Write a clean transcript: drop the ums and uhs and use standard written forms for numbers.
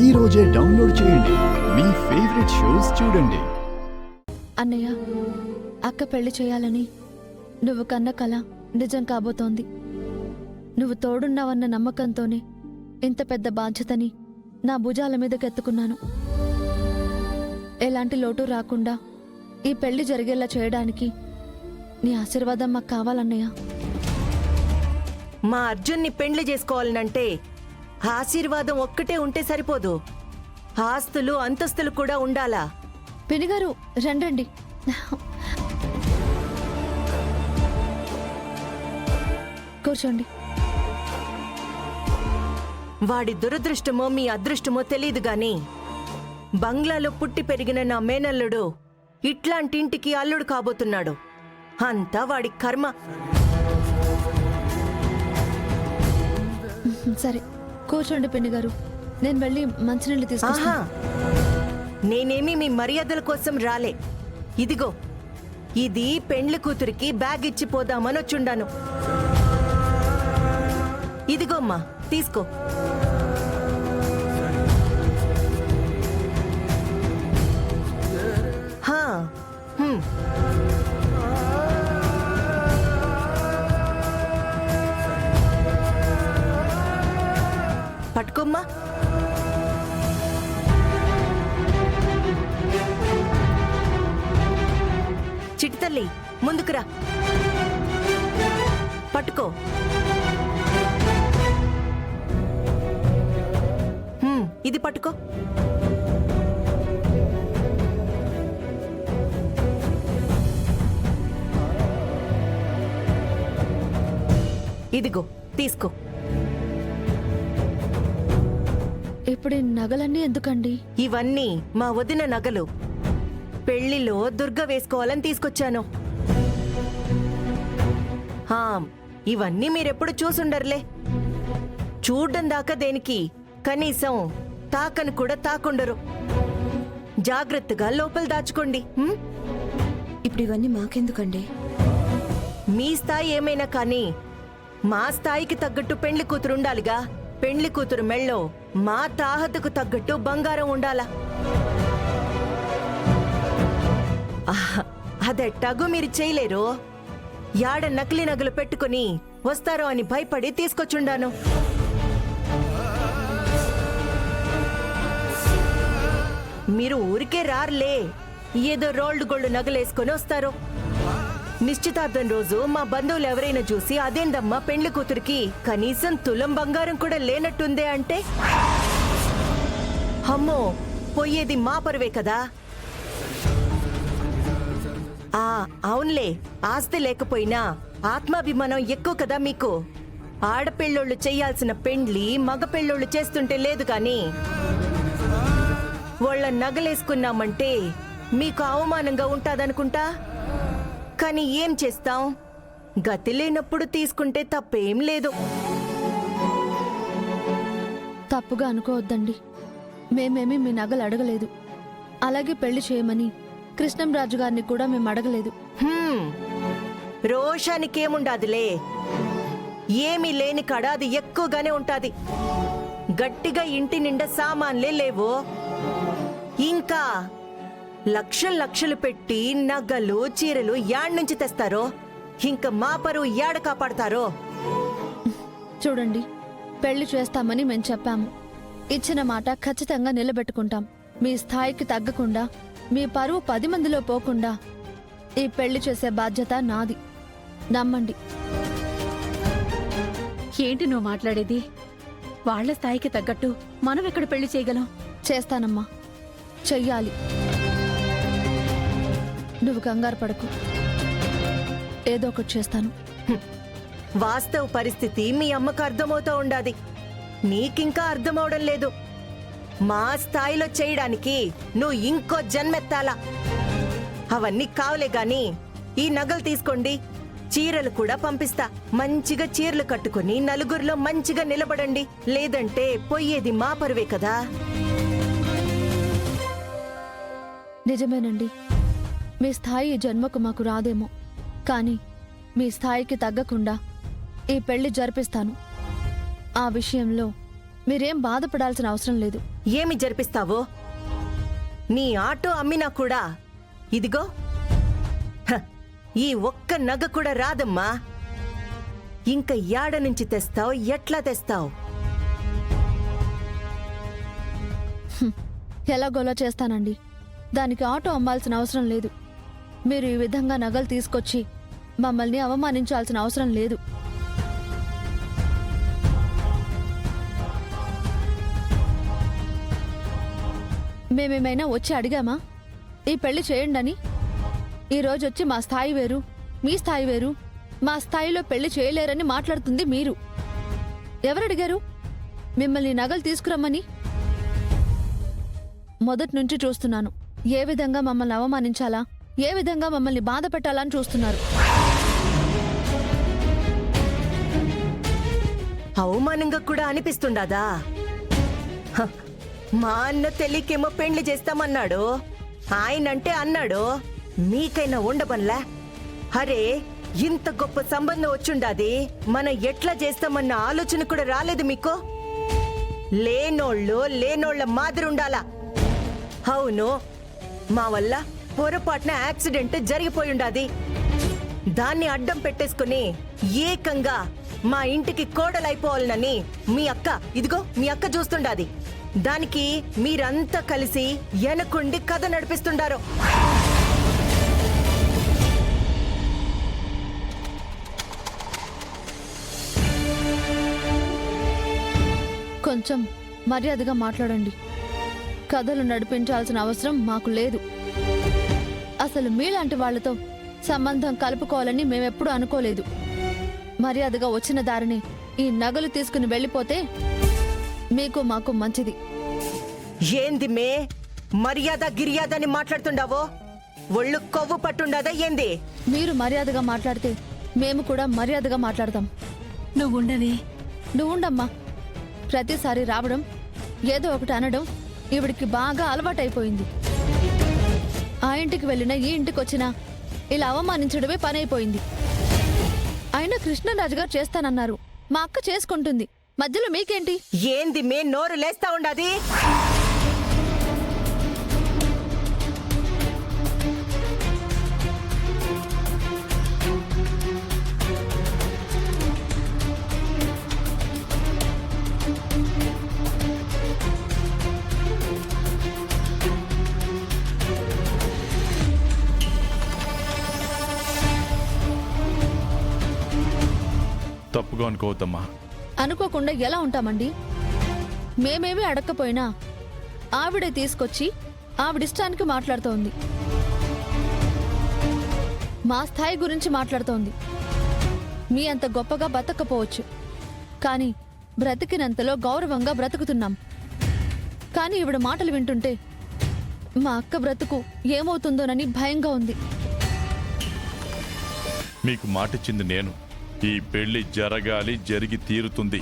ఈ రోజే డౌన్లోడ్ చేయండి. మీ ఫేవరెట్ షోస్ చూడండి. అన్నయ్య, అక్క పెళ్లి చేయాలని నువ్వు కన్న కల నిజం కాబోతోంది. నువ్వు తోడున్నావన్న నమ్మకంతోనే ఇంత పెద్ద బాధ్యతని నా భుజాల మీదకెత్తుకున్నాను. ఎలాంటి లోటు రాకుండా ఈ పెళ్లి జరిగేలా చేయడానికి నీ ఆశీర్వాదం మాకు కావాలన్నయ్య. మా అర్జున్ని పెండ్లి చేసుకోవాలనంటే ఆశీర్వాదం ఒక్కటే ఉంటే సరిపోదు, ఆస్తులు అంతస్తులు కూడా ఉండాలా. పినిగారు రండి. కూర్చోండి. వాడి దురదృష్టమో మీ అదృష్టమో తెలీదు గాని బంగ్లాలో పుట్టి పెరిగిన నా మేనల్లుడు ఇట్లాంటి ఇంటికి అల్లుడు కాబోతున్నాడు. అంతా వాడి కర్మ. సరే కూర్చోండి పిన్నిగారు, నేను వెళ్ళి మంచినీళ్ళు తీసుకొస్తా. ఆహా, నేనేమి మీ మర్యాదల కోసం రాలే. ఇదిగో, ఇది పెండ్లి కూతురికి బ్యాగ్ ఇచ్చి పోదామని వచ్చుండాను. ఇదిగోమ్మా, తీసుకో. హా, పట్టుకోమ్మా. చిట్టి తల్లి, ముందుకురా. పట్టుకో. ఇది పట్టుకో. ఇదిగో, తీసుకో. ఇప్పుడు ఈ నగలన్నీ ఎందుకండి? ఇవన్నీ మా వదిన నగలు. పెళ్లిలో దుర్గ వేసుకోవాలని తీసుకొచ్చాను. ఇవన్నీ మీరెప్పుడు చూసుండర్లే. చూడ్డం దాకా దేనికి, కనీసం తాకను కూడా తాకుండరు. జాగ్రత్తగా లోపల దాచుకోండి. ఇప్పుడు ఇవన్నీ మాకెందుకండి? మీ స్థాయి ఏమైనా కానీ మా స్థాయికి తగ్గట్టు పెండ్లి కూతురు ఉండాలిగా. పెండ్లి కూతురు మెళ్ళో మా తాహతకు తగ్గట్టు బంగారం ఉండాలా. అదెట్టాగూ మీరు చేయలేరు. యాడ నకిలీ నగలు పెట్టుకుని వస్తారో అని భయపడి తీసుకొచ్చుండాను. మీరు ఊరికే రారులే, ఏదో రోల్డ్ గోల్డ్ నగలేసుకొని వస్తారు. నిశ్చితార్థం రోజు మా బంధువులు ఎవరైనా చూసి అదేందమ్మా పెండ్లి కూతురికి కనీసం తులం బంగారం కూడా లేనట్టుందే అంటే, అమ్మో పోయేది మా పరువే కదా. అవునులే, ఆస్తి లేకపోయినా ఆత్మాభిమానం ఎక్కువ కదా మీకు. ఆడపిల్లోళ్ళు చెయ్యాల్సిన పెండ్లి మగ పెళ్ళోళ్ళు చేస్తుంటే లేదు కానీ వాళ్ళ నగలేసుకున్నామంటే మీకు అవమానంగా ఉంటాదనుకుంటా. కానీ ఏం చేస్తాం, గతి లేనప్పుడు తీసుకుంటే తప్పేం లేదు. తప్పుగా అనుకోవద్దండి, మేమేమీ మీ నగలు అడగలేదు. అలాగే పెళ్లి చేయమని కృష్ణంరాజు గారిని కూడా మేము అడగలేదు. రోషానికేముండాదిలే, ఏమీ లేని కాడ అది ఎక్కువగానే ఉంటాది. గట్టిగా ఇంటి నిండా సామాన్లే లేవు, ఇంకా లక్షలు లక్షలు పెట్టి నగలు చీరలు యాడ్నుంచి తెస్తారో, ఇంకా మా పరువు యాడ కాపాడతారో. చూడండి, పెళ్లి చేస్తామని మేము చెప్పాము. ఇచ్చిన మాట ఖచ్చితంగా నిలబెట్టుకుంటాం. మీ స్థాయికి తగ్గకుండా, మీ పరువు 10 మందిలో పోకుండా ఈ పెళ్లి చేసే బాధ్యత నాది. నమ్మండి. ఏంటి నువ్వు మాట్లాడేది? వాళ్ల స్థాయికి తగ్గట్టు మనం ఎక్కడ పెళ్లి చేయగలం? చేస్తానమ్మా, చెయ్యాలి. నువ్వు కంగారు పడకు, ఏదో ఒకటి చేస్తాను. వాస్తవ పరిస్థితి మీ అమ్మకు అర్థమవుతూ ఉండాది, నీకింకా అర్థమవడం లేదు. మా స్థాయిలో చేయడానికి నువ్వు ఇంకో జన్మెత్తాలా. అవన్నీ కావలే గాని ఈ నగలు తీసుకోండి, చీరలు కూడా పంపిస్తా. మంచిగా చీరలు కట్టుకుని నలుగురిలో మంచిగా నిలబడండి, లేదంటే పోయేది మా పరువే కదా. నిజమేనండి, మీ స్థాయి ఈ జన్మకు మాకు రాదేమో, కానీ మీ స్థాయికి తగ్గకుండా ఈ పెళ్లి జరిపిస్తాను. ఆ విషయంలో మీరేం బాధపడాల్సిన అవసరం లేదు. ఏమి జరిపిస్తావో? నీ ఆటో అమ్మినా కూడా ఇదిగో హ, ఈ ఒక్క నగ కూడా రాదమ్మా. ఇంకా యాడ నుంచి తెస్తావు? ఎట్లా తెస్తావు? ఎలాగోలా చేస్తానండి. దానికి ఆటో అమ్మాల్సిన అవసరం లేదు. మీరు ఈ విధంగా నగలు తీసుకొచ్చి మమ్మల్ని అవమానించాల్సిన అవసరం లేదు. మేమేమైనా వచ్చి అడిగామా ఈ పెళ్లి చేయండని? ఈరోజు వచ్చి మా స్థాయి వేరు, మీ స్థాయి వేరు, మా స్థాయిలో పెళ్లి చేయలేరని మాట్లాడుతుంది మీరు. ఎవరడిగారు మిమ్మల్ని నగలు తీసుకురమ్మని? మొదటి నుంచి చూస్తున్నాను ఏ విధంగా మమ్మల్ని అవమానించాలా, ఏ విధంగా మమ్మల్ని బాధ పెట్టాలని చూస్తున్నారు. అవమానంగా కూడా అనిపిస్తుండదా? హ, మా అన్న తెలియకేమో పెండ్లి చేస్తామన్నాడు. ఆయనంటే అన్నాడు, మీకైనా ఉండబన్లా? అరే, ఇంత గొప్ప సంబంధం వచ్చుండాది, మనం ఎట్లా చేస్తామన్న ఆలోచన కూడా రాలేదు మీకు? లేనోళ్ళ మాదిరి ఉండాలా? అవును, మా వల్ల పొరపాటున యాక్సిడెంట్ జరిగిపోయుండాది. దాన్ని అడ్డం పెట్టేసుకుని ఏకంగా మా ఇంటికి కోడలైపోవాలనని మీ అక్క, ఇదిగో మీ అక్క చూస్తుండాది. దానికి మీరంతా కలిసి వెనకుండి కథ నడిపిస్తుండారు. కొంచెం మర్యాదగా మాట్లాడండి. కథలు నడిపించాల్సిన అవసరం మాకు లేదు. అసలు మీలాంటి వాళ్లతో సంబంధం కలుపుకోవాలని మేమెప్పుడూ అనుకోలేదు. మర్యాదగా వచ్చిన దారిని ఈ నగలు తీసుకుని వెళ్ళిపోతే మీకు మాకు మంచిది. ఏంది మే మర్యాద గిర్యాదని మాట్లాడుతుండావో? ఒళ్ళు కొవ్వు పట్టుండదా ఏంది? మీరు మర్యాదగా మాట్లాడితే మేము కూడా మర్యాదగా మాట్లాడతాం. నువ్వుండవే. నువ్వుండమ్మా. ప్రతిసారి రావడం, ఏదో ఒకటి అనడం ఈవిడికి బాగా అలవాటైపోయింది. ఆ ఇంటికి వెళ్ళినా ఈ ఇంటికి వచ్చినా ఇలా అవమానించడమే పనైపోయింది. అయినా కృష్ణరాజు గారు చేస్తానన్నారు, మా అక్క చేసుకుంటుంది, మధ్యలో మీకేంటి? ఏంది మే నోరు లేస్తా ఉండాది? తప్పుగా అనుకోవద్దమ్మా. అనుకోకుండా ఎలా ఉంటామండి? మేమేమీ అడక్కపోయినా ఆవిడే తీసుకొచ్చి ఆవిడిష్టానికి మాట్లాడుతోంది. మా స్థాయి గురించి మాట్లాడుతోంది. మీ అంత గొప్పగా బతకపోవచ్చు, కానీ బ్రతికినంతలో గౌరవంగా బ్రతుకుతున్నాం. కానీ ఈవిడ మాటలు వింటుంటే మా అక్క బ్రతుకు ఏమవుతుందోనని భయంగా ఉంది. మీకు మాటిచ్చింది నేను. ఈ పెళ్లి జరగాలి, జరిగి తీరుతుంది.